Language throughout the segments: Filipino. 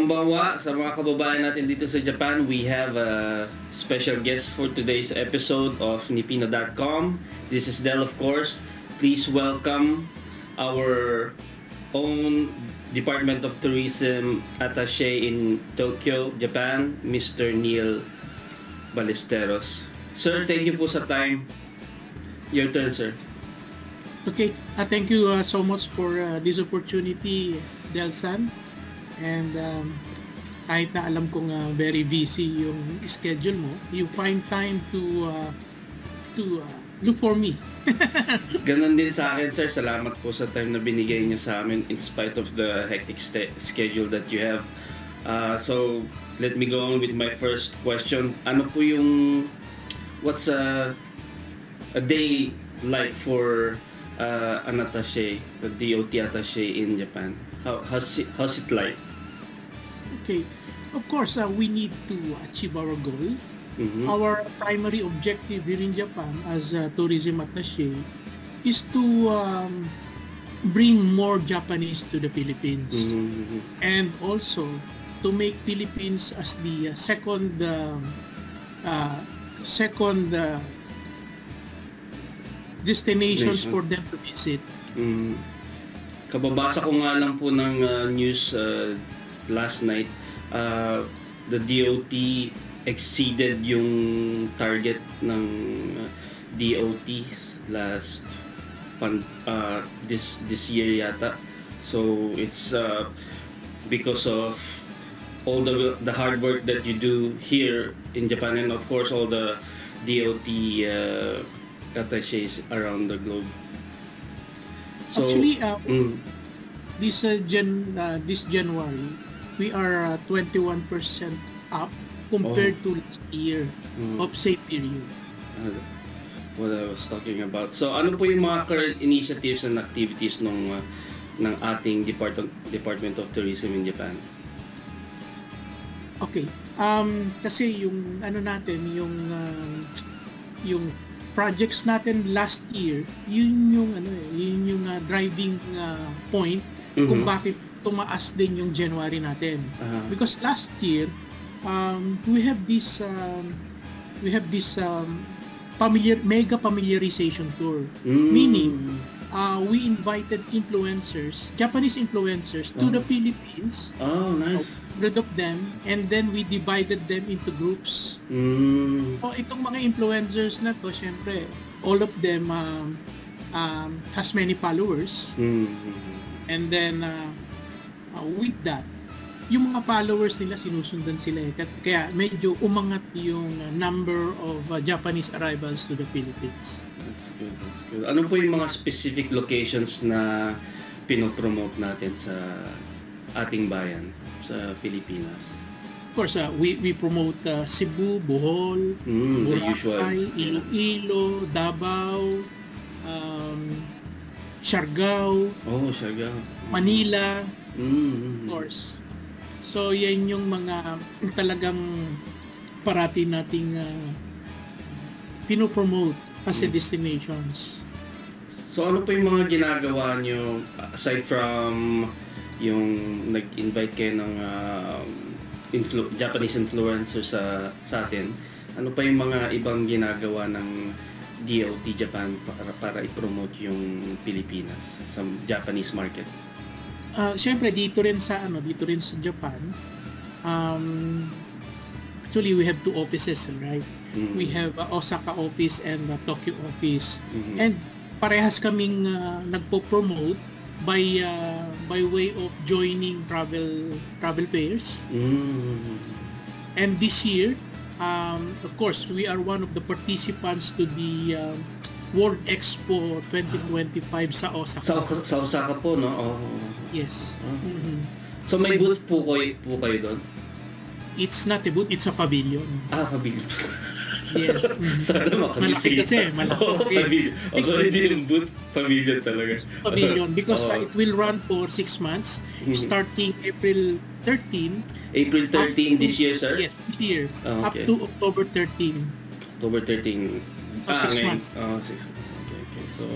Konbanwa sa mga kababayan natin dito sa Japan. We have a special guest for today's episode of Nipino.com. This is Del, of course. Please welcome our own Department of Tourism Attaché in Tokyo, Japan, Mr. Neil Ballesteros. Sir, thank you po sa time. Your turn, sir. Okay, thank you so much for this opportunity, Del-san. And kahit na alam kong very busy yung schedule mo, you find time to look for me. Ganon din sa akin, sir. Salamat po sa time na binigay niyo sa amin in spite of the hectic schedule that you have. So, let me go on with my first question. Ano po yung what's a day like for an attaché, the DOT attaché in Japan? How's it like? Okay, of course, we need to achieve our goal. Mm-hmm. Our primary objective here in Japan as a tourism attaché is to bring more Japanese to the Philippines, mm-hmm. and also to make Philippines as the second destinations for them to visit. Mm-hmm. Kababasa ko nga lang po ng news last night. The DOT exceeded yung target ng DOT this year yata. So it's because of all the hard work that you do here in Japan, and of course all the DOT attachés around the globe. So, actually, this January, we are 21% up compared to last year of same period. What I was talking about. So, ano po yung mga current initiatives and activities ng ating Department of Tourism in Japan? Okay. Kasi yung natin, yung projects natin last year, yun yung driving point kung bakit tumaas din yung January natin. Because last year we have this mega familiarization tour. Meaning we invited Japanese influencers to the Philippines. Oh, nice. Rid of them, and then we divided them into groups. So itong mga influencers na to, syempre, all of them has many followers. And then with that, yung mga followers nila sinusundan sila kaya medyo umangat yung number of Japanese arrivals to the Philippines. That's good. Ano po yung mga specific locations na pinopromote natin sa ating bayan sa Pilipinas? Of course, we promote Cebu, Bohol, Boracay, Iloilo, Davao, Siargao, Manila, of course. So yan yung mga talagang parati nating pinopromote as a destinations. So ano po yung mga ginagawa nyo aside from yung nag-invite kayo ng Japanese influencers sa atin? Ano pa yung mga ibang ginagawa ng DOT Japan para i-promote yung Pilipinas sa Japanese market? Siyempre dito rin sa Japan, actually we have two offices, right? We have Osaka office and Tokyo office. And parehas kaming nagpo-promote by way of joining travel fairs. And this year, of course, we are one of the participants to the World Expo 2025 sa Osaka. Sa Osaka po, no? Oh. Yes. So may booth po kayo doon? It's not a booth, it's a pavilion. Pavilion. Yes. Sana malaki kasi, malaki. So hindi yung booth, pavilion talaga. Pavilion, because it will run for 6 months, starting April 13. April 13 this year, sir? Yes, this year. Okay. Up to October 13. October 13. 6 months. 6 months. Okay. So,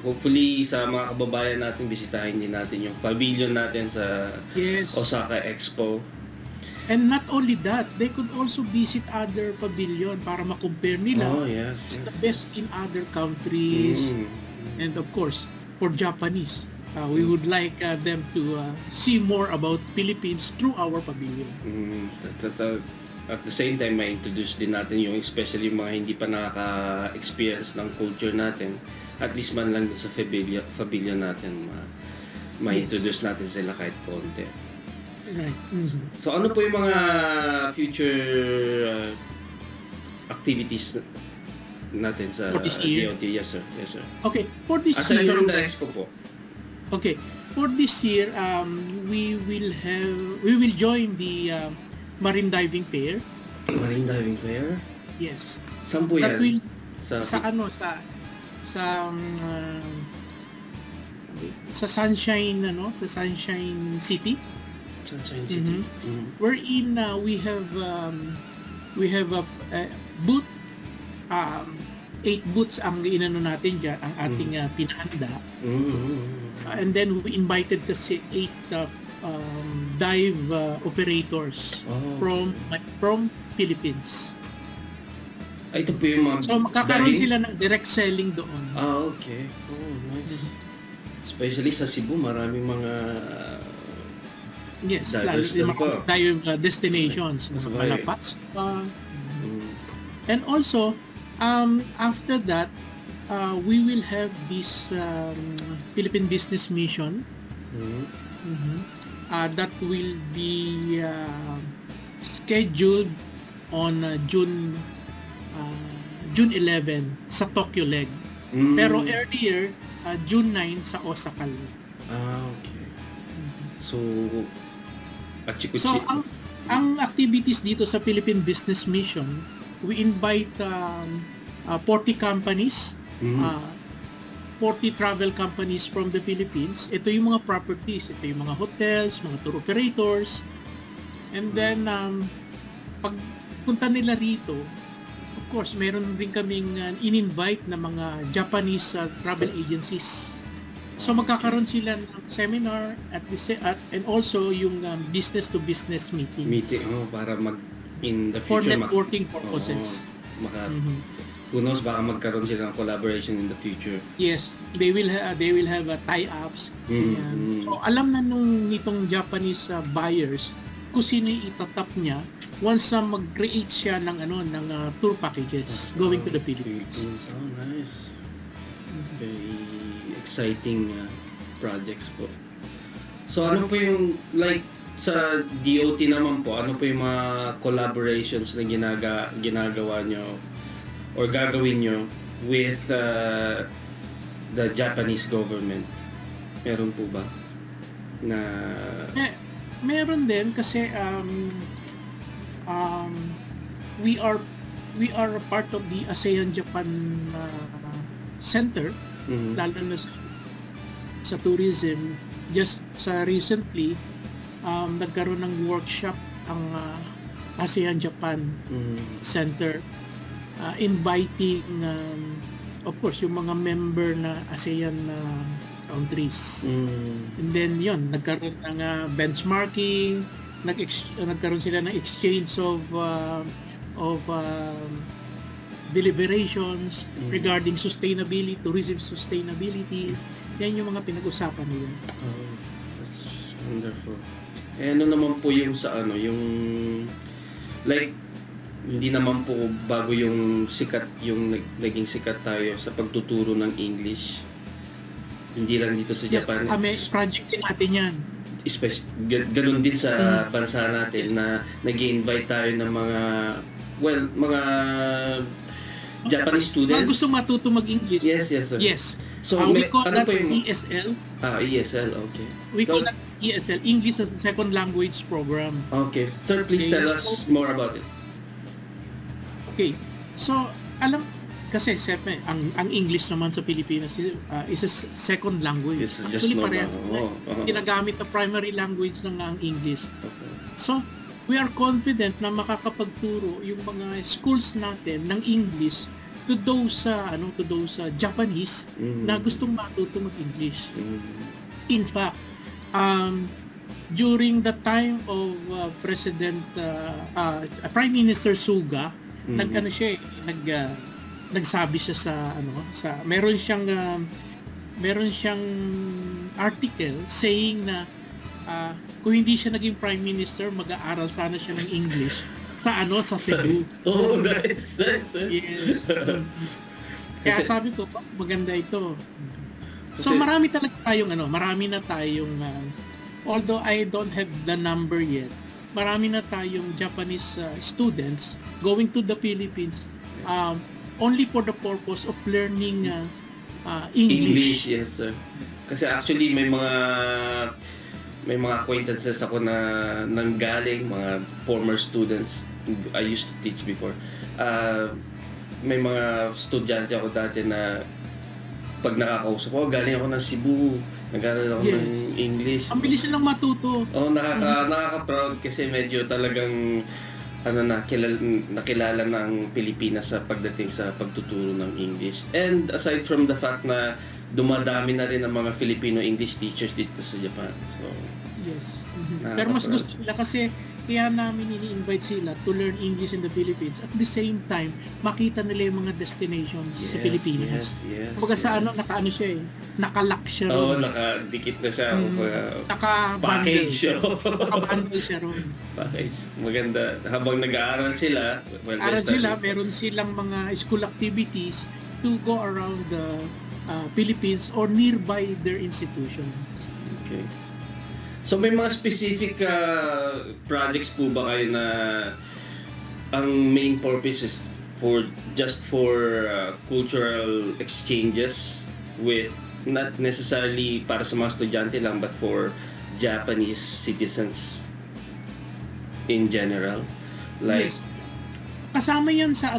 hopefully, sa mga kababayan natin, bisitahin din natin yung pavilion natin sa Osaka Expo. And not only that, they could also visit other pavilion para ma-compare nila yes. the best in other countries. And of course, for Japanese, we would like them to see more about Philippines through our pavilion. At the same time, ma-introduce din natin yung especially yung mga hindi pa nakaka-experience ng culture natin. At least man lang sa pavilion natin, ma-introduce natin sila kahit konti. Right. So ano po yung mga future activities natin sa DOT? Yes sir. Okay, for this aside year, from the expo po. Okay, for this year, we will join the Marine Diving Fair. Marine Diving Fair? Yes. Saan po yan? That will sa Sunshine, sa Sunshine City. Sunshine City. Wherein we have a booth, 8 booths ang inano natin diyan, ang ating pinahanda. And then we invited kasi 8 dive operators from Philippines. Ito po yung mga So magkakaroon sila ng direct selling doon. Okay. Nice. Especially sa Cebu, maraming mga lalo yung mga dive destinations, Malapas. And also, after that, we will have this Philippine Business Mission that will be scheduled on June 11 sa Tokyo leg. Pero earlier, June 9 sa Osaka leg. Okay. So, ang activities dito sa Philippine Business Mission, we invite 40 companies, 40 travel companies from the Philippines. Ito yung mga properties, ito yung mga hotels, mga tour operators. And then, pag punta nila rito, of course, meron din kaming in-invite na mga Japanese travel agencies. So magkakaroon sila ng seminar and also yung business to business meetings. Para in the future for networking purposes. Who knows, baka magkaroon sila ng collaboration in the future. Yes, they will have tie-ups. So alam na nitong Japanese buyers kung sino yung itatap niya once mag-create siya ng tour packages going to the Philippines. Oh, nice. Very exciting projects po. So ano po yung sa DOT naman po, ano po yung mga collaborations na ginagawa nyo or gagawin nyo with the Japanese government? Meron po ba na meron din kasi we are part of the ASEAN Japan Center, lalo na sa tourism. Just recently nagkaroon ng workshop ang ASEAN Japan Center, inviting of course yung mga member na ASEAN countries. And then yon, nagkaroon ng benchmarking, nagkaroon sila ng exchange of deliberations regarding sustainability, tourism sustainability. Yan yung mga pinag-usapan nila. That's wonderful. Eh ano naman po yung sa yung hindi naman po bago yung naging sikat tayo sa pagtuturo ng English. Hindi lang dito sa Japan. Project din natin yan. Ganun din sa bansa natin na nag-i-invite tayo ng mga Japanese students. Gusto matuto mag-English. Yes, sir. Yes. So, we call that ESL. ESL, okay. We call that ESL, English as a Second Language Program. Okay. Sir, please tell us more about it. Okay. So, kasi ang English naman sa Pilipinas is a second language. It's just parehas. Ginagamit na primary language ng ang English. Okay. So, we are confident na makakapagturo yung mga schools natin ng English to those Japanese na gustong matuto mag-English. In fact, during the time of Prime Minister Suga, nagano siya nagsabi siya meron siyang article saying na kung hindi siya naging Prime Minister, mag-aaral sana siya ng English sa Cebu. Oh, nice. Yes. Kaya sabi ko, maganda ito. So marami na tayong although I don't have the number yet, marami na tayong Japanese students going to the Philippines only for the purpose of learning English. Yes, sir. Kasi actually may mga acquaintances ako na nanggaling, mga former students I used to teach before. May mga estudyante ako dati na pag nakakausap ko, galing ako ng Cebu, nag-aaral ako ng English. Ang bilis silang matuto. Nakaka-proud kasi medyo talagang nakilala ng Pilipinas sa pagdating sa pagtuturo ng English. And aside from the fact na dumadami na rin ang mga Filipino English teachers dito sa Japan. So, yes. Pero mas gusto nila kasi kaya namin ini-invite sila to learn English in the Philippines. At the same time, makita nila yung mga destinations sa Pilipinas. Kumbaga sa nakaano siya nakalock siya ron. Nakadikit na siya. Naka-bundle siya ron. Package. Maganda. Habang nag-aaral sila, meron silang mga school activities to go around the Philippines or nearby their institutions. Okay. So may mga specific projects po ba kayo na ang main purpose is just for cultural exchanges with not necessarily para sa mga estudyante lang but for Japanese citizens in general? Like, yes. Kasama yan sa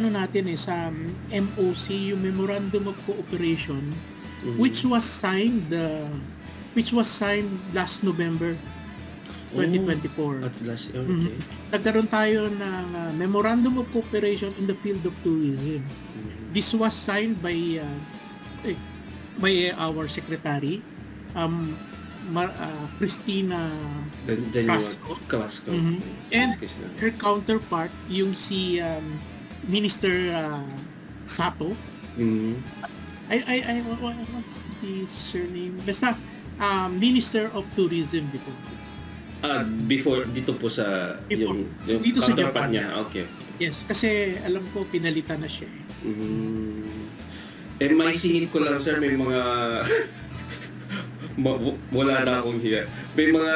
sa MOC, yung Memorandum of Cooperation, which was signed last November 2024. At last year, okay. Nagkaroon tayo ng Memorandum of Cooperation in the field of tourism. This was signed by our secretary, Christina Carrasco. And her counterpart, yung si Minister Sato. What's his surname? Basta Minister of Tourism before. Before dito po sa yung dito sa Japan niya. Okay. Yes, kasi alam ko pinalitan na siya. May singit ko lang, sir, may mga wala na akong hiya. May mga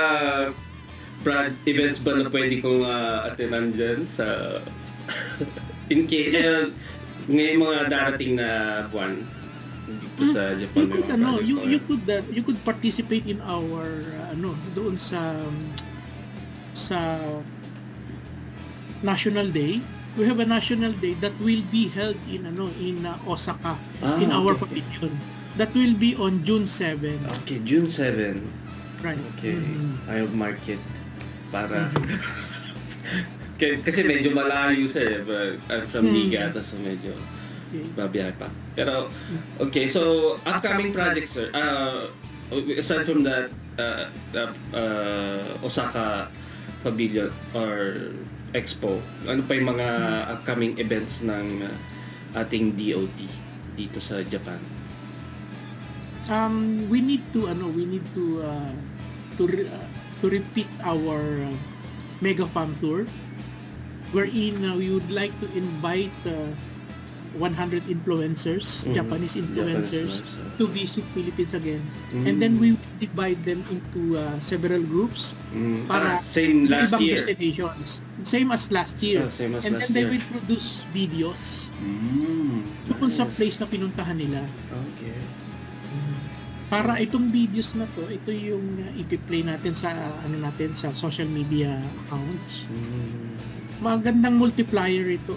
events ba na pwede kong attenan dyan sa in case ngayong mga darating na buwan dito sa Japan? You could participate in our doon sa National Day. We have a National Day that will be held in Osaka in our pavilion. That will be on June 7. Okay, June 7. Right. Okay. I'll mark it para kasi medyo malayo, sir. I'm from Niigata, so medyo babiyahe pa. Pero okay, so upcoming projects, sir. Aside from that Osaka Pavilion or Expo, ano pa yung mga upcoming events ng ating DOT dito sa Japan? We need to repeat our Mega Farm Tour, wherein we would like to invite 100 influencers, Japanese influencers, to visit Philippines again. And then we will divide them into several groups para same last ibang year. Destinations. Same as last year. And then they will produce videos doon sa place na pinuntahan nila. Okay. Para itong videos na to, ito yung i-play natin sa sa social media accounts. Magandang multiplier ito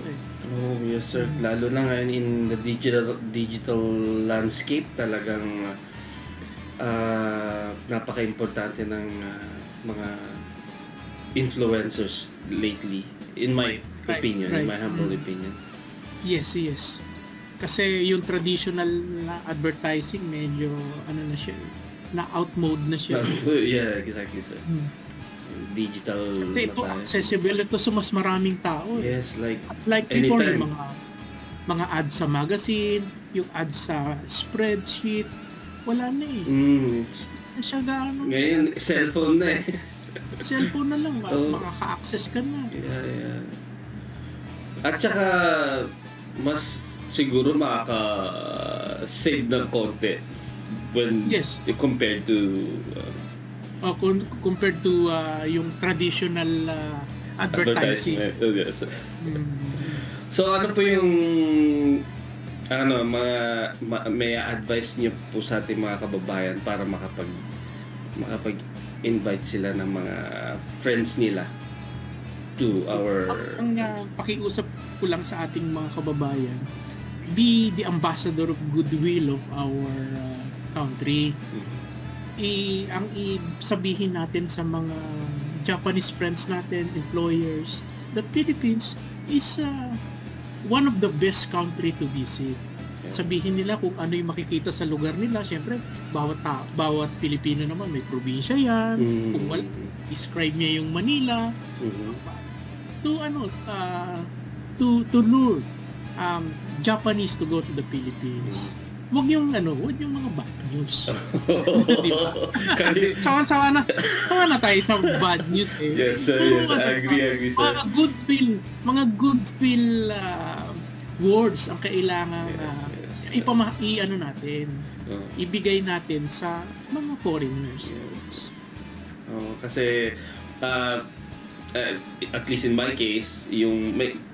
Oh, yes, sir. Lalo na ngayon in the digital landscape, talagang napaka-importante ng mga influencers lately, in my opinion, in my humble opinion. Yes. Kasi yung traditional na advertising medyo na siya, na out mode na siya. Yeah, exactly, sir. digital Kasi na ito, tayo. accessible ito sa mas maraming tao. Yes, Like before, anytime. yung mga ads sa magazine, yung ads sa spreadsheet, wala na eh. Siya gaano. Ngayon, cellphone na eh. Cellphone na lang, Oo. makaka-access ka na. Yeah. At saka, mas siguro makaka-save ng konti when Yes. compared to Compared to yung traditional advertising. Oh, yes. Mm. So ano po yung may advice niyo po sa ating mga kababayan para makapag-invite sila ng mga friends nila to our... Ang pakiusap ko lang sa ating mga kababayan, be the ambassador of goodwill of our country. Ang sabihin natin sa mga Japanese friends natin, employers, the Philippines is one of the best country to visit. Sabihin nila kung ano yung makikita sa lugar nila. Siyempre, bawat Pilipino naman may probinsya yan. Kung describe niya yung Manila. To lure Japanese to go to the Philippines. Wag yung mga bad news. Diba? Sawa na tayo sa bad news eh. Yes, sir. Yes, I agree, sir. Mga good feel words ang kailangan natin. Ibigay natin sa mga foreigners. Yes. Kasi at least in my case,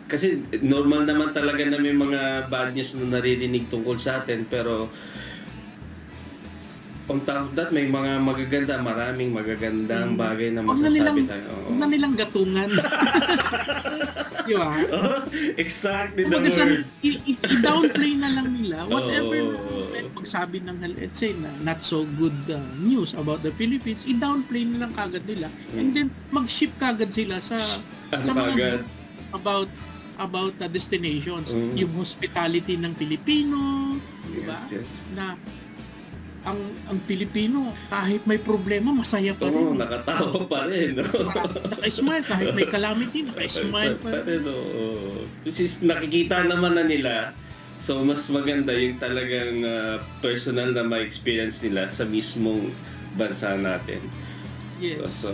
kasi normal naman talaga na may mga bad news na naririnig tungkol sa atin, pero on top of that, may mga maraming magagandang bagay na masasabi tayo. Huwag na nilang gatungan. Di ba? Exactly the word. I-downplay na lang nila whatever pagsabi ng, let's say, na not so good news about the Philippines, i-downplay na lang kagad nila. And then, mag-ship kagad sila sa mga about the destinations. Yung hospitality ng Pilipino, di ba? Yes. Na ang Pilipino, kahit may problema, masaya pa rin. Nakatawa pa rin. Naka-smile, kahit may calamity, naka-smile pa rin. Kasi nakikita naman na nila, so mas maganda yung talagang personal na ma-experience nila sa mismong bansa natin. Yes. So,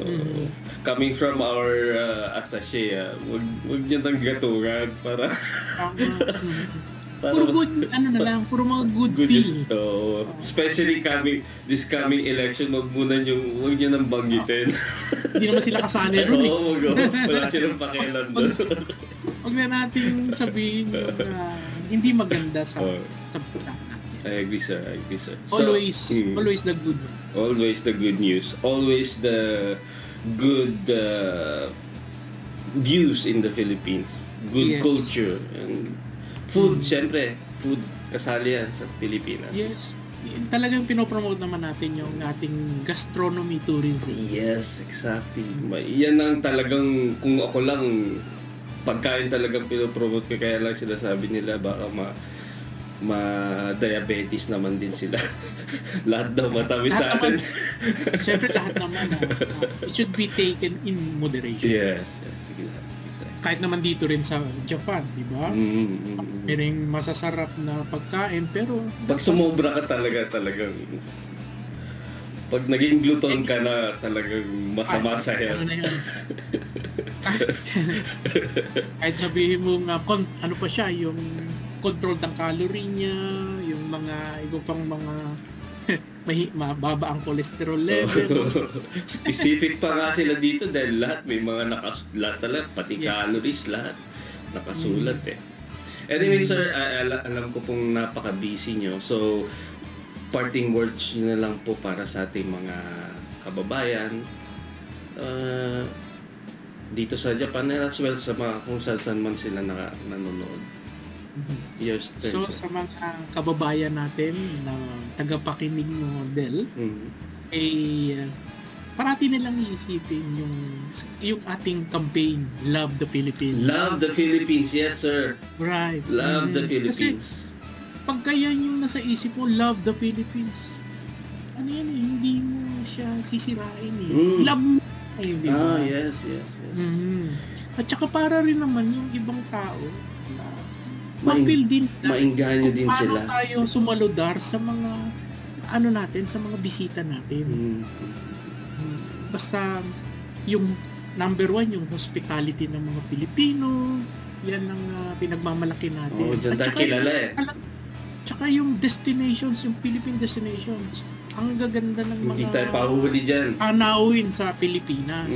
coming from our attaché, wag niyo nang gatungan para... Puro good, puro mga good feel. Especially this coming election, wag niyo nang banggitin. Hindi naman sila kasali ron eh. Wala silang pakialam doon. Wag na natin sabihin yung hindi maganda sa bansa natin. I agree, sir. So, always the good. Always the good news. Always the good views in the Philippines. Good culture. And food, siyempre. Food, kasali yan sa Pilipinas. Yes. Talagang pinopromote naman natin yung ating gastronomy tourism. Yes, exactly. Yan ang talagang, kung ako lang, pagkain talagang pinopromote ko, kaya lang sinasabi nila baka ma-diabetes naman din sila. Lahat daw matamis sa atin. Siyempre lahat naman. It should be taken in moderation. Yes. Exactly. Kahit naman dito rin sa Japan, di ba? Meron masasarap na pagkain, pero... Pag sumobra ka talagang... Pag naging gluten ka na, talagang masama sa health. Kahit sabihin mo nga, ano pa siya, yung control ng calorie niya, yung mga iba pang mga mababa ang cholesterol level. Specific pa nga sila dito dahil lahat may mga lahat talaga, pati calories lahat nakasulat eh. Anyway, sir, alam ko pong napaka-busy nyo. So, parting words nyo na lang po para sa ating mga kababayan dito sa Japan and as well sa mga kung saan man sila nanonood. Yes, so sa mga kababayan natin na tagapakinig mo, Del, parati nilang iisipin yung ating campaign, Love the Philippines. Love the Philippines, yes sir. Right. Love the Philippines. Kasi pagka yan yung nasa isip mo, Love the Philippines, ano yan eh, hindi mo siya sisirain eh. Love mo Ay, di ba? Yes. At saka para rin naman yung ibang tao na Maing- ma-feel din Maingganyo din paano sila. tayo sumaludar sa mga ano natin, sa mga bisita natin. Basta yung number one, yung hospitality ng mga Pilipino, yan ang pinagmamalaki natin. Dyan tayo kilala eh. Tsaka yung destinations, yung Philippine destinations, ang gaganda ng mga Hindi tayo pahuhuli dyan. tanawin sa Pilipinas.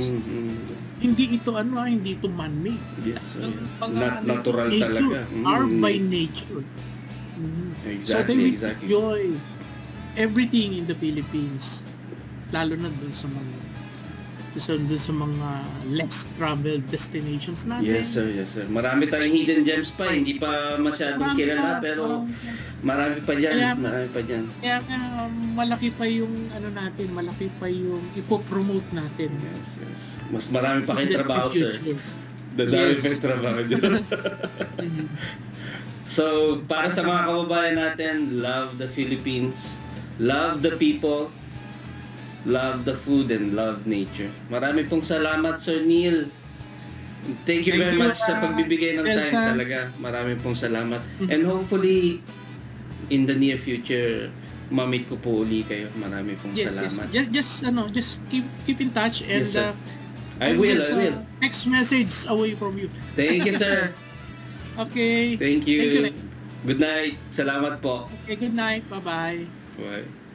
Hindi ito hindi ito man-made. Yes. Mga Natural nature, talaga. are by nature. So they will enjoy everything in the Philippines, lalo na dun sa mga less traveled destinations natin. Yes sir. Marami tayong hidden gems pa, hindi pa masyadong kilala, pero marami pa dyan. Kaya malaki pa yung malaki pa yung ipopromote natin. Yes. Mas marami pa kayong trabaho, sir. Dadami pa yung trabaho dyan. So, para sa mga kababayan natin, love the Philippines, love the people, love the food, and love nature. Marami pong salamat, Sir Neil. Thank you very much sa pagbibigay ng time talaga. Marami pong salamat. And hopefully, in the near future, ma-meet ko po uli kayo. Marami pong salamat. Just keep in touch and Yes, sir. I will. Text message away from you. Thank you, sir. Okay. Thank you. Thank you. Good night. Salamat po. Okay, good night. Bye-bye. Bye.